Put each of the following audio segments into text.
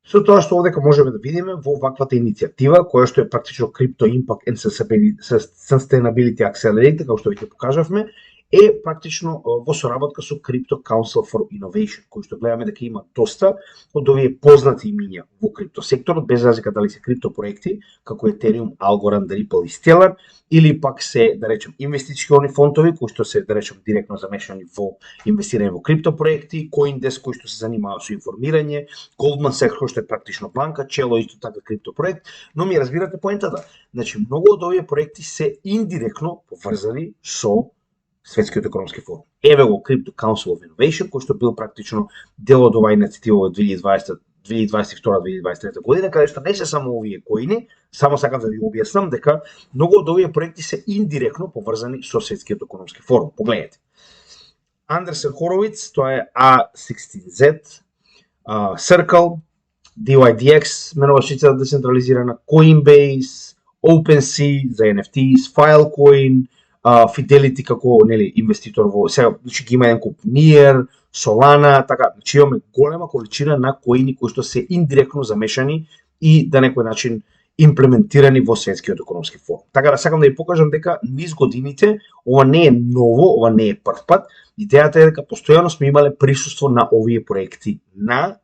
Со тоа што овдека можеме да видиме во ваквата иницијатива, која што е практично Crypto Impact and Sustainability Accelerator, како што веќе покажавме, е практично во соработка со Crypto Council for Innovation, кој што гледаме дека има доста од овие познати имиња во крипто секторот, без разлика дали се крипто проекти, како Ethereum, Algorand, Ripple и Stellar, или пак се, да речем, инвестициони фондови, кои што се, да речем, директно замешани во инвестирање во крипто проекти, CoinDesk, кој што се занимава со информирање, Goldman Sachs, кој што е практично банка, Cello исто така крипто проект, но ми разбирате поентата. Значи, многу од овие проекти се индиректно поврзани со Светскиот економски форум. Еве го Crypto Council of Innovation, кој што бил практично дел од оваа иницијатива во 2022-2023 година, каде што не се само овие коини, само сакам да ви објаснам дека многу од овие проекти се индиректно поврзани со Светскиот економски форум. Погледнете. Андерсен Хоровиц, тоа е A16Z, Circle, DYDX, менувачица децентрализирана, Coinbase, OpenSea за NFTs, Filecoin, Fidelity како инвеститор во сега, значи ги има еден куп Near, Solana, така, значи имаме голема количина на коини кои што се индиректно замешани и на некој начин имплементирани во Светскиот економски форум. Така да сакам да ви покажам дека низ годините ова не е ново, ова не е прв пат. Идејата е дека постојано сме имале присуство на овие проекти на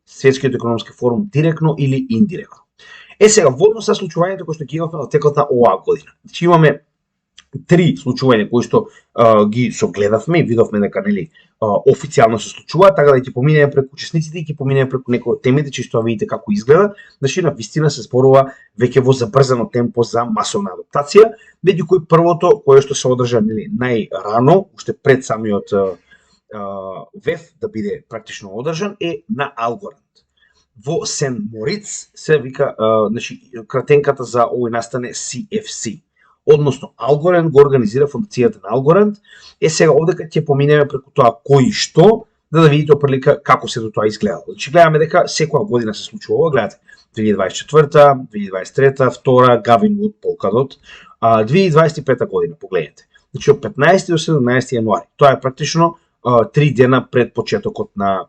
Светскиот економски форум директно или индиректно. Сега во однос со случувањето кои што ги имавме во текот на оваа година. Значи имаме три случувања кои што ги согледавме и видовме дека официјално се случуваат, така да ќе поминеме преку учесниците и ќе поминеме преку некои од темите, чисто да видите како изгледа. Значи на вистина се спорува веќе во забрзано темпо за масовна адаптација, меѓу кои првото кое што се одржа најрано, уште пред самиот ВЕФ да биде практично одржан е на Algorand. Во Сен Мориц се вика, значи кратенката за овој настане CFC. Односно, Algorand го организира фондацијата на Algorand. Сега овдека ќе поминеме преку тоа кој што, да видите опрлика како се до тоа изгледало. Значи гледаме дека секоја година се случува ова, гледате 2024, 2023, втора, Gavin Wood, Polkadot, 2025 година, погледнете. Значи од 15 до 17 јануари. Тоа е практично 3 дена пред почетокот на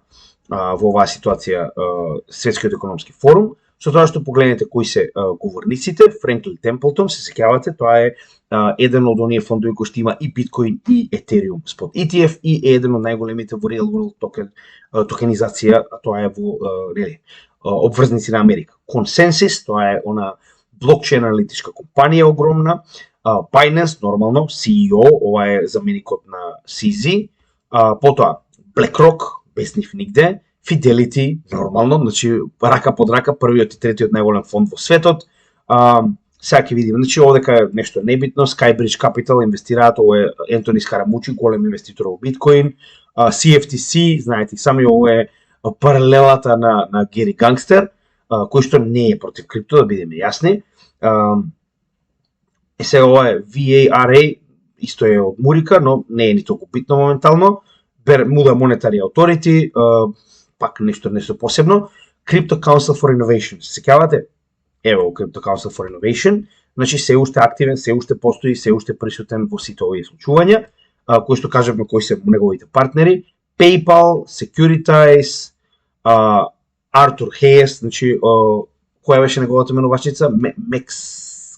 во оваа ситуација Светскиот економски форум. Со тоа што погледнете кои се говорниците, Френклин Темплтон, се сеќавате, тоа е еден од оние фондови кои што има и Биткоин и Ethereum спод ETF и е еден од најголемите во Real World токенизација, а тоа е во обврзници на Америка. Consensus, тоа е она блокчейн аналитичка компанија огромна, Binance, нормално, CEO, ова е заменикот на CZ, потоа BlackRock, без нив нигде, Fidelity, нормално, значи рака под рака, првиот и третиот најголем фонд во светот. Сега ќе видиме, значи овдека нешто небитно, Skybridge Capital инвестираат, ова е Ентони Скарамучи, голем инвеститор во биткоин, CFTC, знаете, сами ова е паралелата на Гери Гангстер, кој што не е против крипто, да бидеме јасни. Сега ова е VARA, исто е од Мурика, но не е ни толку битно моментално. Bermuda Monetary Authority, пак нешто посебно. Crypto Council for Innovation, се сеќавате? Ево, Crypto Council for Innovation, значи се уште активен, се уште постои, се уште присутен во сите овие случувања, кои што кажавме кои се неговите партнери. PayPal, Securitize, Артур Хейс, значи која беше неговата менувачица? Mex,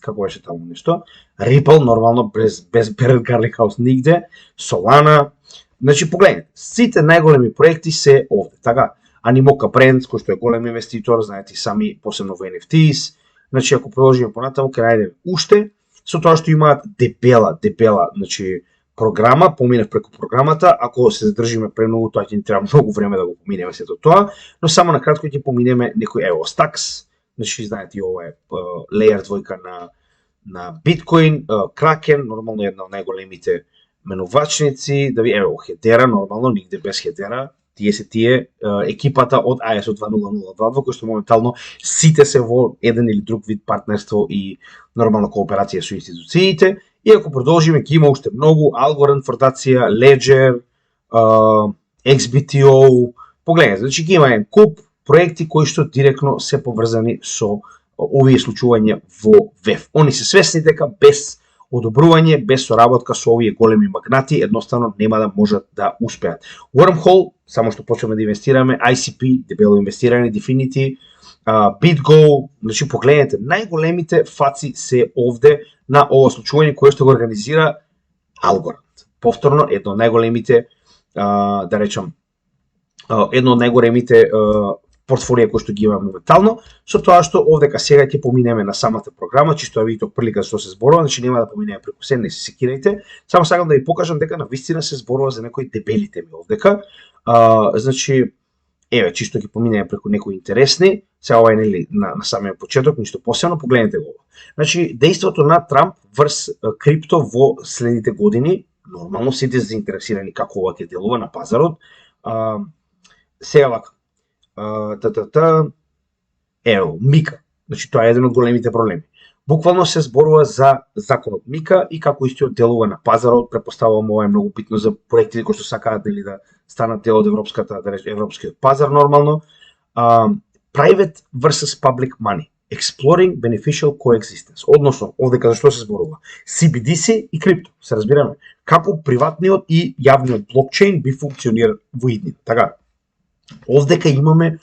како беше таму нешто? Ripple, нормално, без Barrett Garlic House нигде. Solana. Значи, погледнете, сите најголеми проекти се овде, така? Animoca Brands, кој што е голем инвеститор, знаете сами, посебно во NFTs. Значи, ако продолжиме понатаму, ќе најдеме уште, со тоа што имаат дебела, значи, програма, поминав преку програмата, ако се задржиме премногу, тоа ќе ни треба многу време да го поминеме сето тоа, но само на кратко ќе поминеме некој Stacks, значи, знаете, ова е Layer 2 на биткоин, Kraken, нормално една од најголемите менувачници, да ви ево Hedera, нормално, нигде без Hedera, тие екипата од ISO 2002, кој што моментално сите се во еден или друг вид партнерство и нормална кооперација со институциите. И ако продолжиме, ќе има уште многу, Algorand фондација, Ledger, XBTO, погледнете, значи ќе има еден куп проекти кои што директно се поврзани со овие случувања во ВЕФ. Они се свесни дека без одобрување, без соработка со овие големи магнати, едноставно нема да можат да успеат. Wormhole, само што почнеме да инвестираме, ICP, дебело инвестирање, Definity, BitGo, значи погледнете, најголемите фаци се овде на ова случување кое што го организира Algorand. Повторно, едно од најголемите, да речам, едно од најголемите портфолија кои што ги имаме моментално, со тоа што овдека сега ќе поминеме на самата програма, чисто да видите прилика што се зборува, значи нема да поминеме преку се, не се секирајте. Само сакам да ви покажам дека навистина се зборува за некои дебели теми овдека. Значи, еве, чисто ќе поминеме преку некои интересни, сега ова е нели на самиот почеток, ништо посебно, погледнете го. Значи, дејството на Трамп врз крипто во следните години, нормално сите заинтересирани како ова ќе делува на пазарот. Сега вака, ево, Мика, значи тоа е еден од големите проблеми. Буквално се зборува за законот Мика и како истиот делува на пазарот, претпоставувам ова е многу битно за проектите кои што сакаат да станат дел од европскиот пазар нормално. Private versus public money, exploring beneficial coexistence, односно овдека за што се зборува? CBDC и крипто, се разбираме. Како приватниот и јавниот блокчейн би функционира во иднина. Така, овдека имаме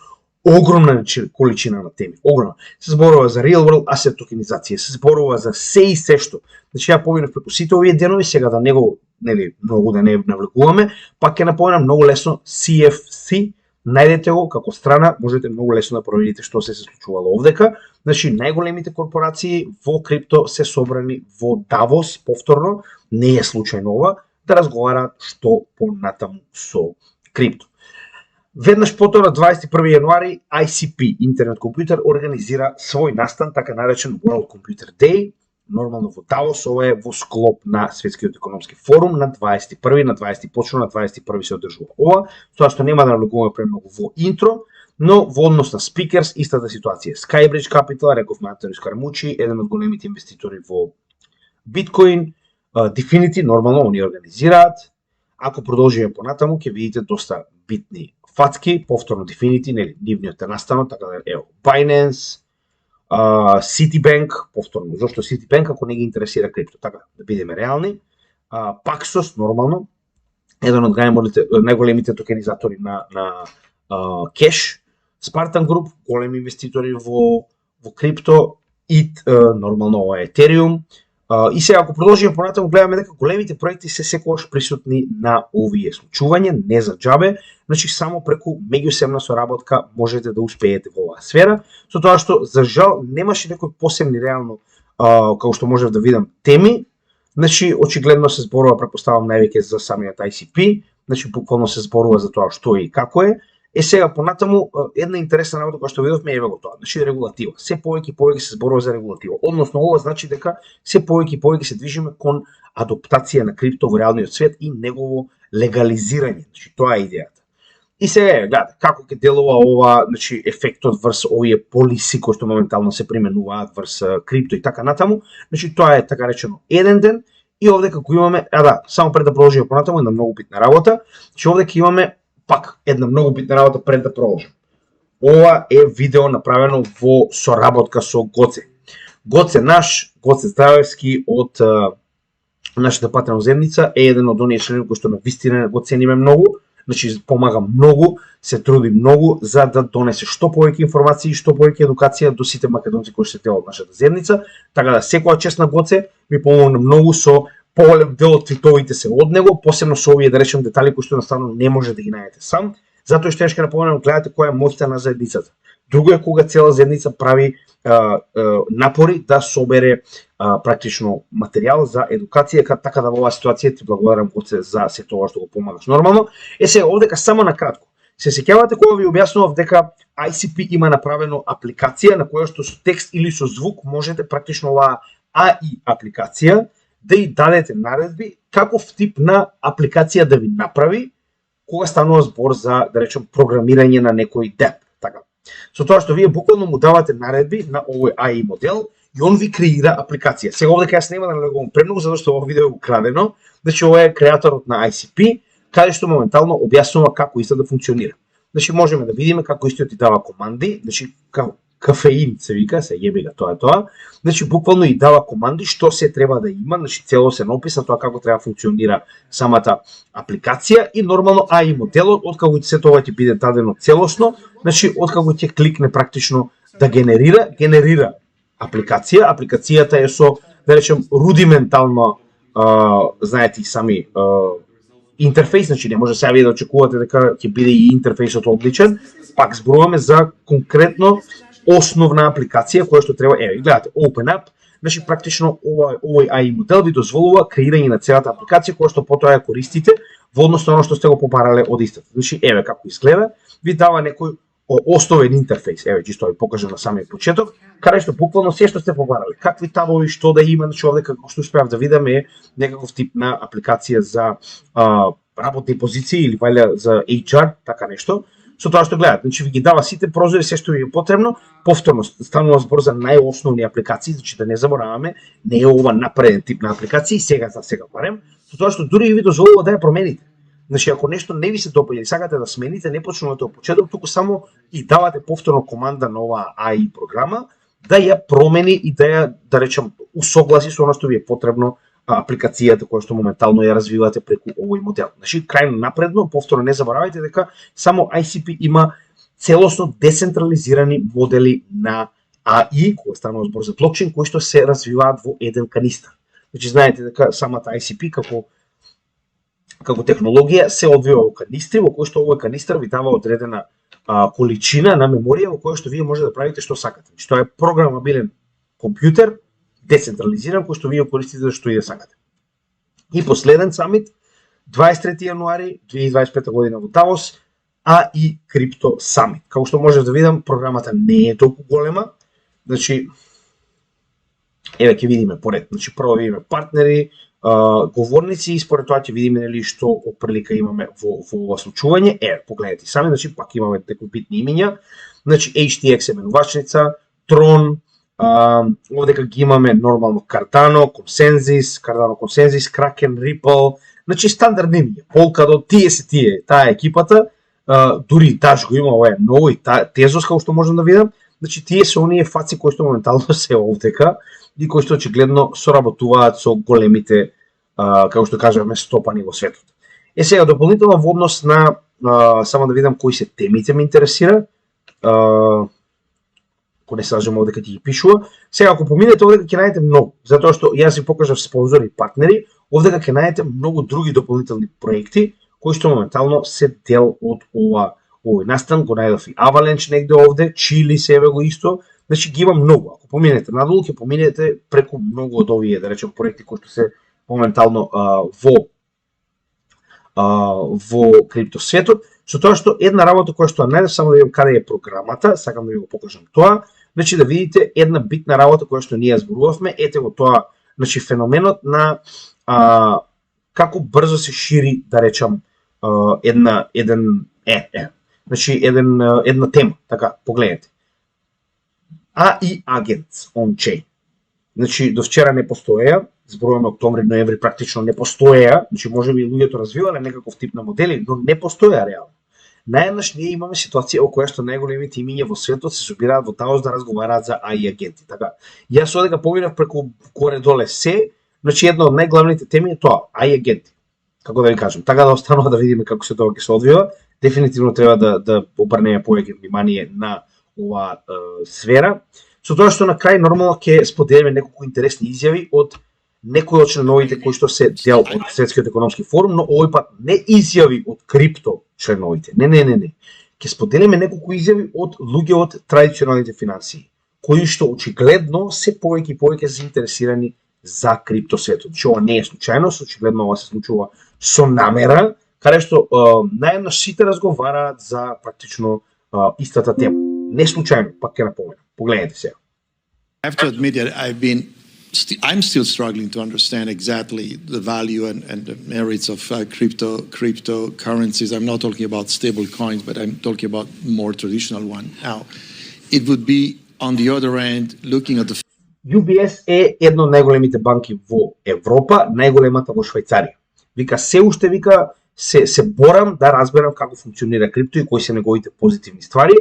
огромна количина на теми, огромна. Се зборува за real world asset токенизација, се зборува за се и се што. Значи ја поминав преку сите овие денови, сега да него нели многу да не навлекуваме, пак ќе напомнам многу лесно CFC, најдете го како страна, можете многу лесно да проверите што се случувало овдека. Значи најголемите корпорации во крипто се собрани во Давос, повторно, не е случајно ова, да разговараат што понатаму со крипто. Веднаш потоа на 21 јануари ICP, Интернет компјутер, организира свој настан, така наречен World Computer Day, нормално во Давос, ова е во склоп на Светскиот економски форум на 21, на 20 почнува, на 21 се одржува ова, тоа што нема да навлегуваме премногу во интро, но во однос на спикерс истата ситуација. Skybridge Capital, рековме Антони Скарамучи, еден од големите инвеститори во Bitcoin, Dfinity, нормално они организираат. Ако продолжиме понатаму, ќе видите доста битни фацки, повторно Dfinity, нели, нивниот е настанот, така да ево, Binance, Citibank, повторно, зашто Citibank ако не ги интересира крипто, така да бидеме реални, Paxos, нормално, еден од најголемите токенизатори на кеш, Spartan Group, големи инвеститори во крипто, ETH, нормално ова е Ethereum, и сега ако продолжиме понатаму гледаме дека големите проекти се секогаш присутни на овие случувања, не за џабе, значи само преку меѓусебна соработка можете да успеете во оваа сфера, со тоа што за жал немаше некои посебни реално како што можев да видам теми, значи очигледно се зборува претпоставам највеќе за самиот ICP, значи буквално се зборува за тоа што е и како е. Сега понатаму една интересна работа која што видовме е го тоа, значи регулатива. Се повеќе и повеќе се зборува за регулатива. Односно ова значи дека се повеќе и повеќе се движиме кон адаптација на крипто во реалниот свет и негово легализирање. Значи тоа е идејата. И сега гледате како ќе делува ова, значи ефектот врз овие полиси кои што моментално се применуваат врз крипто и така натаму. Значи тоа е така речено еден ден и овдека го имаме, само пред да продолжиме понатаму една многу битна работа, че овдека имаме пак една многу битна работа пред да продолжам. Ова е видео направено во соработка со Гоце. Гоце наш, Гоце Здравевски од нашата патриотна земница е еден од оние членови кои што навистина го цениме многу, значи помага многу, се труди многу за да донесе што повеќе информации и што повеќе едукација до сите македонци кои се дел од нашата земница, така да секоја чест на Гоце ми помогна многу со поголем дел од твитовите се од него, посебно со овие да речем детали кои што едноставно не може да ги најдете сам, затоа што ќе напомнам гледате која е моќта на заедницата. Друго е кога цела заедница прави напори да собере практично материјал за едукација, така да во оваа ситуација ти благодарам Гоце за се тоа што го помагаш нормално. Сега овдека само на кратко. Се сеќавате кога ви објаснував дека ICP има направено апликација на која што со текст или со звук можете практично оваа AI апликација да и дадете наредби каков тип на апликација да ви направи кога станува збор за, да речем, програмирање на некој деп. Така. Со тоа што вие буквално му давате наредби на овој AI модел и он ви креира апликација. Сега овдека јас нема да навлегувам премногу затоа што ова видео е украдено, значи ова е креаторот на ICP, каде што моментално објаснува како исто да функционира. Значи можеме да видиме како исто ти дава команди, значи кафеин се вика, се јеби га тоа. Значи буквално и дава команди што се треба да има, значи целосен опис на тоа како треба да функционира самата апликација и нормално AI моделот откако се тоа ќе биде дадено целосно, значи откако ќе кликне практично да генерира апликација. Апликацијата е со, да речем, рудиментално, знаете и сами, интерфейс, значи не може сега вие да очекувате дека ќе биде и интерфейсот одличен, пак зборуваме за конкретно основна апликација која што треба, гледате, OpenApp, значи практично овој AI модел ви дозволува креирање на целата апликација која што потоа ја користите во однос на оно што сте го побарале од истата. Значи како изгледа, ви дава некој основен интерфейс, чисто ви покажам на самиот почеток, каде што буквално се што сте побарале, какви табови, што да има, значи овде како што успеав да видам е некаков тип на апликација за работни позиции или вајле за HR, така нешто. Со тоа што гледате, значи ви ги дава сите прозори, се што ви е потребно. Повторно станува збор за најосновни апликации, значи да не забораваме, не е ова напреден тип на апликации, сега барем, со тоа што дури ви дозволува да ја промените. Значи ако нешто не ви се допаѓа и сакате да смените, не почнувате од почеток, туку само и давате повторно команда на оваа AI програма да ја промени и да ја, да речем, усогласи со она што ви е потребно апликацијата која што моментално ја развивате преку овој модел. Значи, крајно напредно, повторно не заборавајте дека само ICP има целосно децентрализирани модели на AI, кој станува збор за блокчейн, кои што се развиваат во еден канистар. Значи, знаете дека самата ICP како технологија се одвива во канистри, во кој што овој канистар ви дава одредена количина на меморија во која што вие може да правите што сакате. Значи, тоа е програмабилен компјутер, децентрализиран, кој што вие користите за што и да сакате. И последен самит, 23 јануари 2025 година во Давос, AI Crypto Summit. Како што може да видам, програмата не е толку голема, значи, ќе видиме поред. Значи, прво видиме партнери, говорници и според тоа ќе видиме нели што отприлика имаме во ова случување. Погледнете сами, значи пак имаме некои битни имиња. Значи HTX е менувачница, Tron, овдека ги имаме нормално Cardano, Consensys, Kraken, Ripple, значи стандардни имиња. Polkadot, тие се тие, таа екипата, дури Dash го има, ова е ново и Tezos како што можам да видам. Значи тие се оние фаци кои што моментално се овдека и кои што очигледно соработуваат со големите, како што кажаме, стопани во светот. Сега дополнително во однос на, само да видам кои се темите ме интересира, ако не сажам овде кај ги пишува. Сега ако поминете овде ќе најдете многу, затоа што јас ви покажав спонзори и партнери, овде ќе најдете многу други дополнителни проекти кои што моментално се дел од овој настан. Го најдов и Avalanche негде овде, Chili себе го исто. Значи ги има многу. Ако поминете надолу, ќе поминете преку многу од овие, да речем, проекти кои што се моментално во криптосветот. Со тоа што една работа која што најдев, само да видам каде е програмата, сакам да ви го покажам тоа. Значи да видите една битна работа која што ние зборувавме, ете го тоа, значи феноменот на како брзо се шири, да речам, една тема, така, погледнете. AI Agents on-chain. Значи, до вчера не постоеа, зборуваме октомври, ноември, практично не постоеа, значи може би луѓето развивале некаков тип на модели, но не постоеа реално. Наеднаш ние имаме ситуација во која што најголемите имиња во светот се собираат во Давос да разговараат за AI агенти. Така, јас одека поминав преку горе-доле се, значи една од најглавните теми е тоа, AI агенти. Како да ви кажам, така да останува да видиме како се тоа ќе се одвива. Дефинитивно треба да обрнеме повеќе внимание на оваа сфера. Со тоа што на крај нормално ќе споделиме неколку интересни изјави од некои од членовите кои што се дел од Светскиот економски форум, но овој пат не изјави од крипто членовите. Не. Ќе споделиме неколку изјави од луѓе од традиционалните финансии, кои што очигледно се повеќе и повеќе заинтересирани за криптосветот. Што ова не е случајно, очигледно ова се случува со намера, каде што наеднаш сите разговараат за практично истата тема. Не случајно, пак ќе напоменам. Погледнете сега. I have to admit that I'm still struggling to understand exactly the value and the merits of cryptocurrencies. I'm not talking about stable coins, but I'm talking about more traditional one. Now, it would be on the other end, looking at the... UBS е една од најголемите банки во Европа, најголемата во Швајцарија. Вика, се уште се борам да разберам како функционира крипто и кои се неговите позитивни ствари.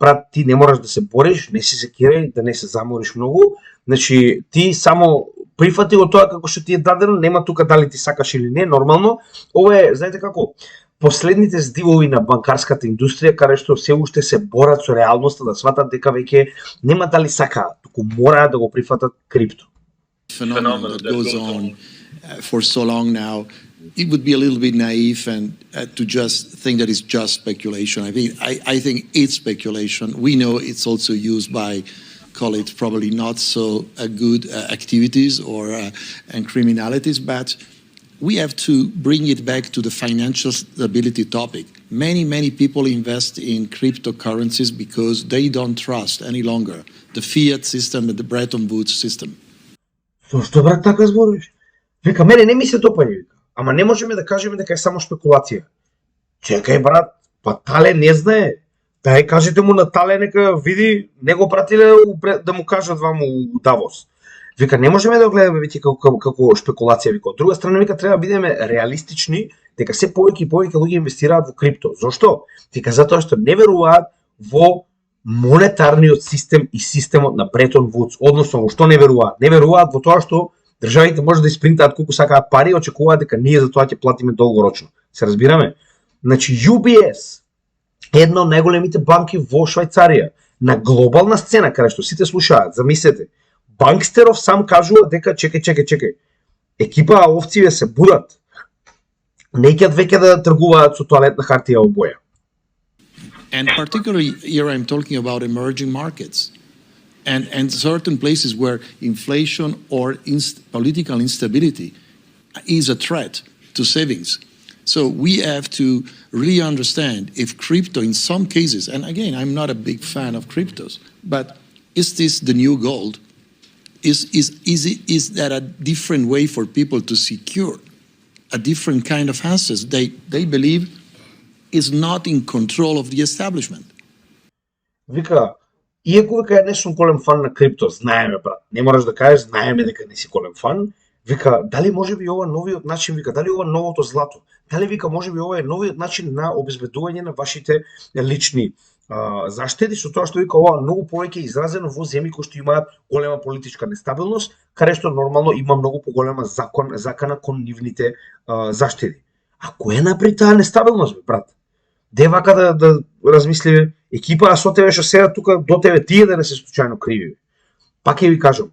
Брат, ти не мораш да се бориш, не се секирај, да не се замориш многу. Значи, ти само прифати го тоа како што ти е дадено, нема тука дали ти сакаш или не, нормално. Ова е, знаете како, последните здивови на банкарската индустрија, каде што се уште се борат со реалноста да сватат дека веќе нема дали сакаат, туку мораат да го прифатат крипто. Phenomenon that goes on for so long now, it would be a little bit naive and to just think that it's just speculation. I think it's speculation. We know it's also used by, call it probably not so good activities or and criminalities, but we have to bring it back to the financial stability topic. Many people invest in cryptocurrencies because they don't trust any longer the fiat system and the Bretton Woods system. Зошто брат така зборуваш? Вика, мене не ми се допаѓа, вика. Ама не можеме да кажеме дека е само спекулација. Чекај брат, па Тале не знае. Дај кажете му на Тале нека види, не го пратиле да му кажат вам у Давос. Вика, не можеме да го гледаме веќе како шпекулација, вика. Од друга страна, вика, треба да бидеме реалистични дека се повеќе и повеќе луѓе инвестираат во крипто. Зошто? Вика, затоа што не веруваат во монетарниот систем и системот на Бретон Вудс, односно во што не веруваат? Не веруваат во тоа што државите може да испринтаат колку сакаат пари и очекуваат дека ние за тоа ќе платиме долгорочно. Се разбираме? Значи UBS, една од најголемите банки во Швајцарија, на глобална сцена каде што сите слушаат, замислете, банкстеров сам кажува дека чекај. Екипа овци се будат. Не ќе веќе да тргуваат со тоалетна хартија во боја. And particularly here I'm talking about emerging markets and certain places where inflation or political instability is a threat to savings. So we have to really understand if crypto in some cases, and again, I'm not a big fan of cryptos, but is this the new gold? Is that a different way for people to secure a different kind of assets they believe is not in control of the establishment? Вика, иако вика не сум голем фан на крипто, знаеме брат, не мораш да кажеш, знаеме дека не си голем фан, вика, дали може би ова новиот начин, вика, дали ова новото злато, дали вика може би ова е новиот начин на обезбедување на вашите лични заштеди, со тоа што вика ова многу повеќе изразено во земји кои што имаат голема политичка нестабилност, каде што нормално има многу поголема закана кон нивните заштеди. А кој направи таа нестабилност, брат? Де вака да размислиме, екипа со тебе што седат тука до тебе, тие да не се случајно криви. Пак ќе ви кажам,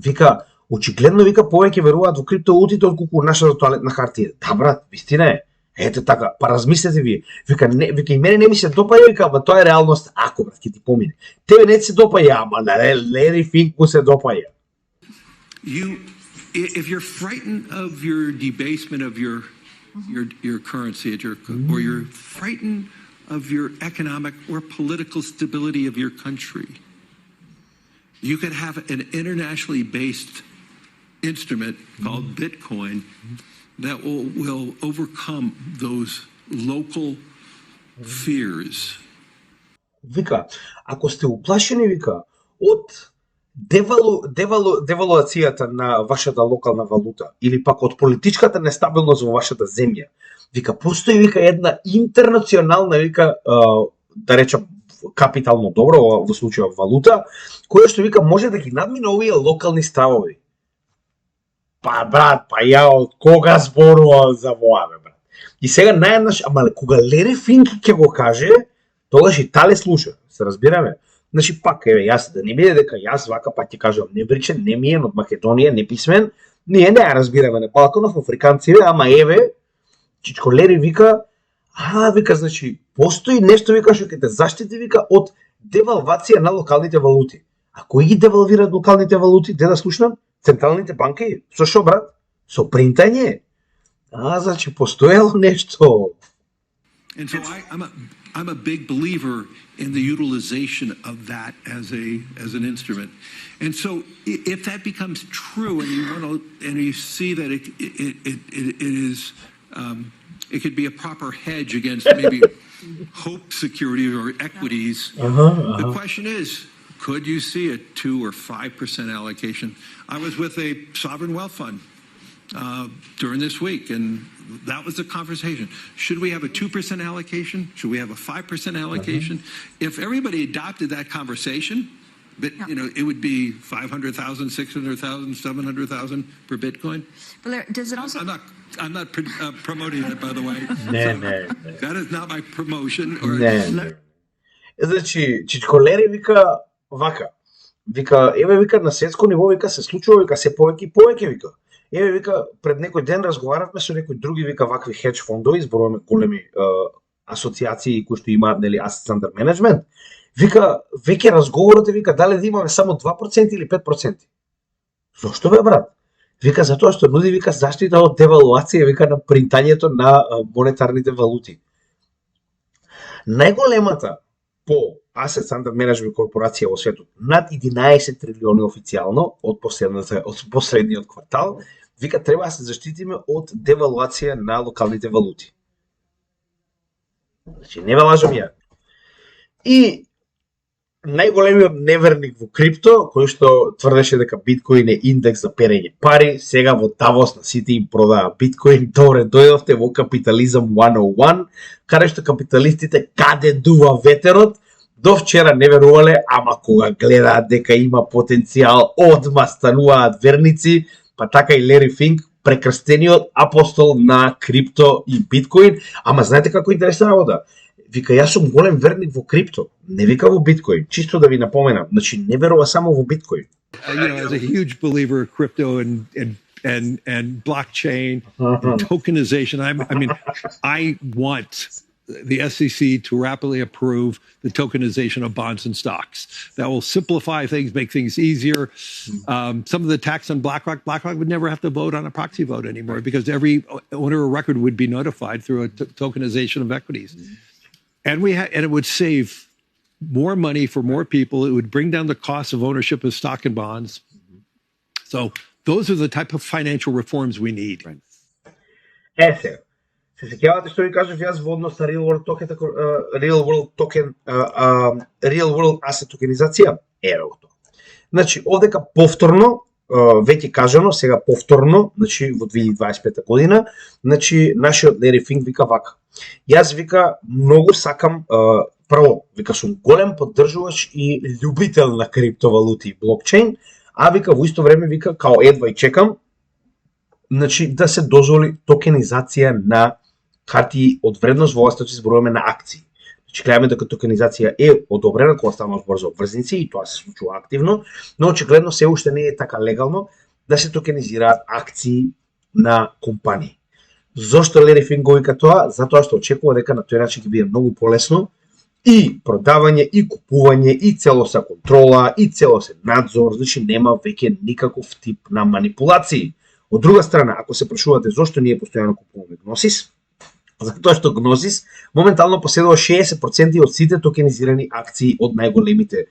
вика, очигледно вика повеќе веруваат во криптовалутите отколку нашата тоалетна хартија. Да брат, вистина е. Ете така, па размислете вие. Вика, и мене не ми се допаѓа, вика, ама тоа е реалност. Ако брат, ќе ти помине. Тебе не се допаѓа, ама на Лери Финк му се допаѓа. If you're frightened of your debasement of your currency or you're frightened of your economic or political stability of your country, you could have an internationally based instrument called Bitcoin that will overcome those local fears. Вика, ако сте уплашени, вика, од девалуацијата на вашата локална валута или пак од политичката нестабилност во вашата земја, вика, постои вика една интернационална, вика, да речам капитално добро во случајот валута, која што вика може да ги надмине овие локални стравови. Па брат, па ја од кога зборувам за воа, брат. И сега наједнаш, ама кога Лери Финк ќе го каже, тогаш и Тале слуша, се разбираме. Значи пак, еве, јас да не биде дека јас вака пак ќе кажам небричен, немиен од Македонија, неписмен, ние не ја разбираме на Балканов, африканци, ама еве, Чичко Лери вика, вика, значи, постои нешто, вика, што ќе те заштити, вика, од девалвација на локалните валути. А кои ги девалвираат локалните валути, де да слушнам? Централните банки? Со шо, брат? Со принтање? Значи, постоело нешто. And so I'm a big believer in the utilization of that as an instrument. And so if that becomes true and you see that it is it could be a proper hedge against maybe hope security or equities. The question is, could you see a 2 or 5% allocation? I was with a sovereign wealth fund during this week, and that was the conversation. Should we have a 2% allocation? Should we have a 5% allocation? If everybody adopted that conversation, But, it would be 500,000, 600,000, 700,000 per Bitcoin. But does it also? I'm not promoting it, by the way. Не, So не, не. that is not my promotion. Or Не. Значи, Чичко Лери вика вака. Вика, еве вика на светско ниво вика се случува, вика се повеќе и повеќе вика. Еве вика пред некој ден разговаравме со некои други вика вакви хедж фондови, зборуваме големи асоциации кои што имаат нели assets under management. Вика веќе разговорот е вика дали да имаме само 2% или 5%. Зошто бе брат? Вика затоа што нуди вика заштита од девалуација вика на принтањето на монетарните валути. Најголемата по Assets Under Management корпорација во светот, над 11 трилиони официјално од последниот квартал, вика треба да се заштитиме од девалуација на локалните валути. Значи, не ве лажам ја. И најголемиот неверник во крипто, кој што тврдеше дека биткоин е индекс за перење пари, сега во Давос на сите им продаа биткоин. Добре, дојдовте во Капитализам 101, каде што капиталистите каде дува ветерот. До вчера не верувале, ама кога гледаат дека има потенцијал, одма стануваат верници, па така и Лери Финк, прекрстениот апостол на крипто и биткоин. Ама знаете како интересна работа? Вика, јас сум голем верник во крипто, не вика во биткоин. Чисто да ви напоменам, значи не верува само во биткоин. As a huge believer of crypto and blockchain and tokenization, I want the SEC to rapidly approve the tokenization of bonds and stocks. That will simplify things, make things easier. Some of the tax on BlackRock would never have to vote on a proxy vote anymore because every owner of record would be notified through a tokenization of equities. And it would save more money for more people. It would bring down the cost of ownership of stock and bonds. So those are the type of financial reforms we need. Сега. Се сеќавате што ви кажав јас во однос на Real World Asset токенизација? Ево го тоа. Значи, овдека повторно, веќе кажано, сега повторно, значи во 2025 година, значи нашиот Лери Финк вика вака. Јас вика многу сакам, прво, вика сум голем поддржувач и љубител на криптовалути и блокчейн, а вика во исто време вика као едва и чекам, значи да се дозволи токенизација на харти од вредност во овој случај зборуваме на акции. Значи гледаме дека токенизација е одобрена кога станува збор за обврзници и тоа се случува активно, но очигледно се уште не е така легално да се токенизираат акции на компании. Зошто Лери Финк го вика тоа? Затоа што очекува дека на тој начин ќе биде многу полесно и продавање, и купување, и целоса контрола, и целосен надзор, значи нема веќе никаков тип на манипулации. Од друга страна, ако се прашувате зошто ние постојано купуваме Гносис, затоа што Гносис моментално поседува 60% од сите токенизирани акции од најголемите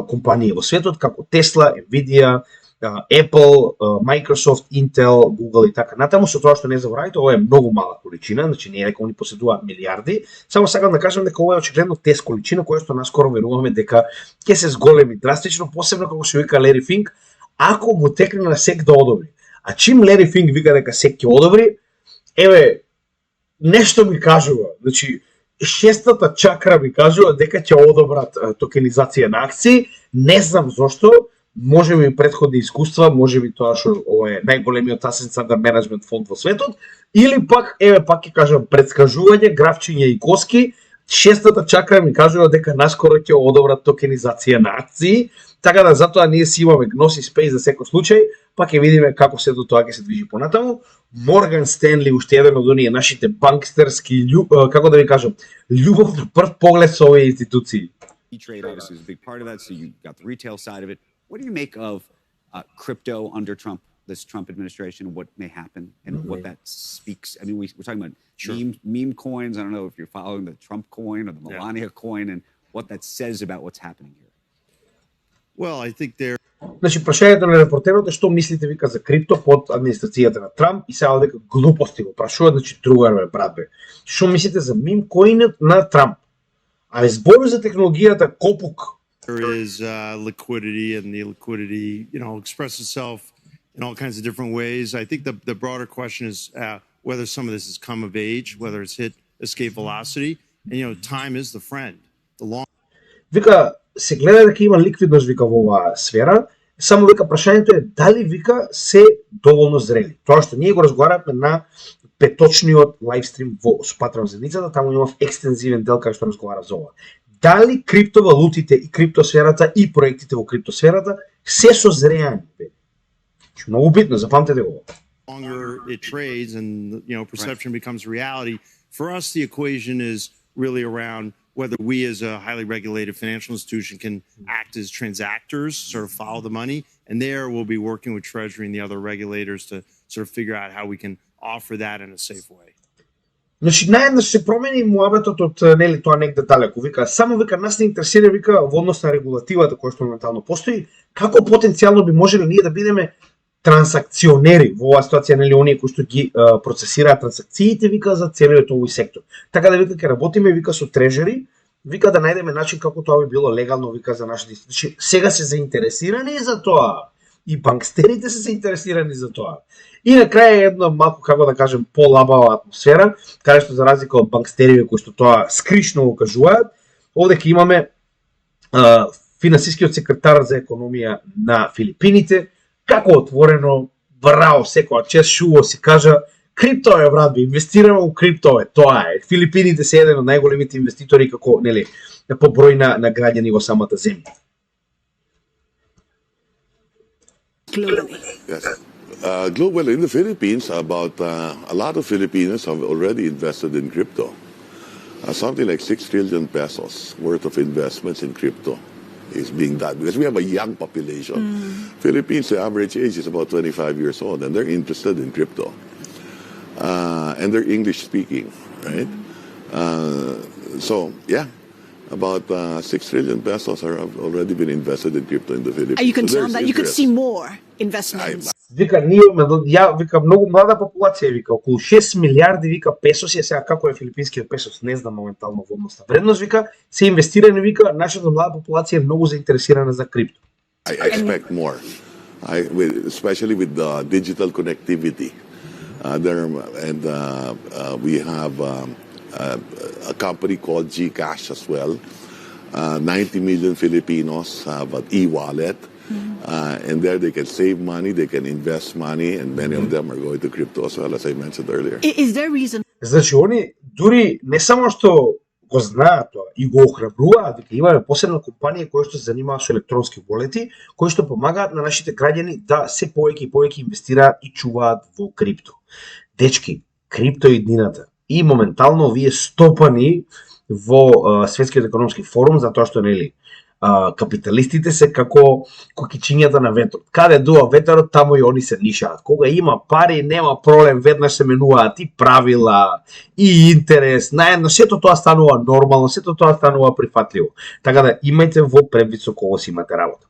компании во светот, како Tesla, Nvidia, Apple, Microsoft, Intel, Google и така натаму, со тоа што не заборавајте, ова е многу мала количина, значи не е дека они поседуваат милиарди, само сакам да кажам дека ова е очигледно тест количина која што наскоро веруваме дека ќе се зголеми драстично, посебно како што вика Лери Финк, ако му текне на сек да одобри. А чим Лери Финк вика дека сек ќе одобри, еве, нешто ми кажува, значи, шестата чакра ми кажува дека ќе одобрат токенизација на акции, не знам зошто, може би претходни искуства, може би тоа што ова е најголемиот Assets Under Management фонд во светот, или пак, еве пак ќе кажам, предскажување, графчиња и коски, шестата чакра ми кажува дека наскоро ќе одобрат токенизација на акции, така да затоа ние си имаме Gnosis Space за секој случај, па ќе видиме како се до тоа ќе се движи понатаму. Морган Стенли, уште еден од оние нашите банкстерски, како да ви кажам, љубов на прв поглед со овие институции. E-Trade obviously is a big part of that, so you got the retail side of it. What do you make of crypto under Trump, this Trump administration, what may happen and what that speaks? I mean, we're talking about meme coins. I don't know if you're following the Trump coin or the Melania coin and what that says about what's happening here. Well, I think they're... Значи, прашањето на репортерот е што мислите вика за крипто под администрацијата на Трамп и сега дека глупости го прашува, значи другар бе, брат бе. Што мислите за мим коинот на Трамп? А збори за технологијата Копук. There is liquidity, and the liquidity, expresses itself in all kinds of different ways. I think the broader question is whether some of this has come of age, whether it's hit escape velocity, and time is the friend. The long... Вика, се гледа дека има ликвидност вика во оваа сфера, само вика прашањето е дали вика се доволно зрели. Тоа што ние го разговаравме на петочниот лайвстрим во Патрон Зедницата, таму имав екстензивен дел кај што разговарав за ова. Дали криптовалутите и криптосферата и проектите во криптосферата се созреани? Многу битно, запамтете го. Longer it trades and perception becomes reality. For us, the equation is really around whether we as a highly regulated financial institution can act as transactors, sort of follow the money, and there we'll be working with Treasury and the other regulators to sort of figure out how we can offer that in a safe way. Значи наеднаш се промени муабетот од тоа негде далеко. Вика само нас не интересира вика во однос на регулативата која што моментално постои, како потенцијално би можеле ние да бидеме трансакционери во оваа ситуација, оние кои што ги процесираат трансакциите, вика за целиот овој сектор. Така да вика ќе работиме вика со трежери, вика да најдеме начин како тоа би било легално вика за нашите институции. Сега се заинтересирани за тоа и банкстерите се заинтересирани за тоа. И на крај една малку, како да кажем, полабава атмосфера, каде што за разлика од банкстериве кои што тоа скришно го кажуваат, овде ќе имаме финансискиот секретар за економија на Филипините, како отворено, браво, секоја чест шуво си кажа, крипто е, брат, инвестираме во крипто е, тоа е. Филипините се еден од најголемите инвеститори како, нели, по број на граѓани во самата земја. Globally. Yes. Globally, in the Philippines, about a lot of Filipinos have already invested in crypto. Something like 6 trillion pesos worth of investments in crypto is being done because we have a young population. Philippines, the average age is about 25 years old, and they're interested in crypto. And they're English speaking, right? So, yeah. About 6 trillion pesos have already been invested in crypto in the Philippines. Are you concerned So that you could interest. see more investments? Вика, ние вика многу млада популација, вика околу 6 милиарди вика песоси, сега како е филипинскиот песос, не знам моментално во однос на вредност, вика, се инвестирани, вика, нашата млада популација е многу заинтересирана за крипто. I expect more, especially with the digital connectivity. We have a company called GCash as well. 90 million Filipinos have an e-wallet. And there they can save money, they can invest money, and many of them are going to crypto as well, as I mentioned earlier. Is there reason? Значи, они дури не само што го знаат тоа и го охрабруваат, дека имаме посебна компанија која што се занимава со електронски волети, кои што помагаат на нашите граѓани да се повеќе и повеќе инвестираат и чуваат во крипто. Дечки, крипто е иднината. И моментално овие стопани во Светскиот економски форум, затоа што нели капиталистите се како кокичињата на ветрот. Каде дува ветерот, таму и они се нишаат. Кога има пари, нема проблем, веднаш се менуваат и правила, и интерес, наедно, сето тоа станува нормално, сето тоа станува прифатливо. Така да имајте во предвид со кого си имате работа.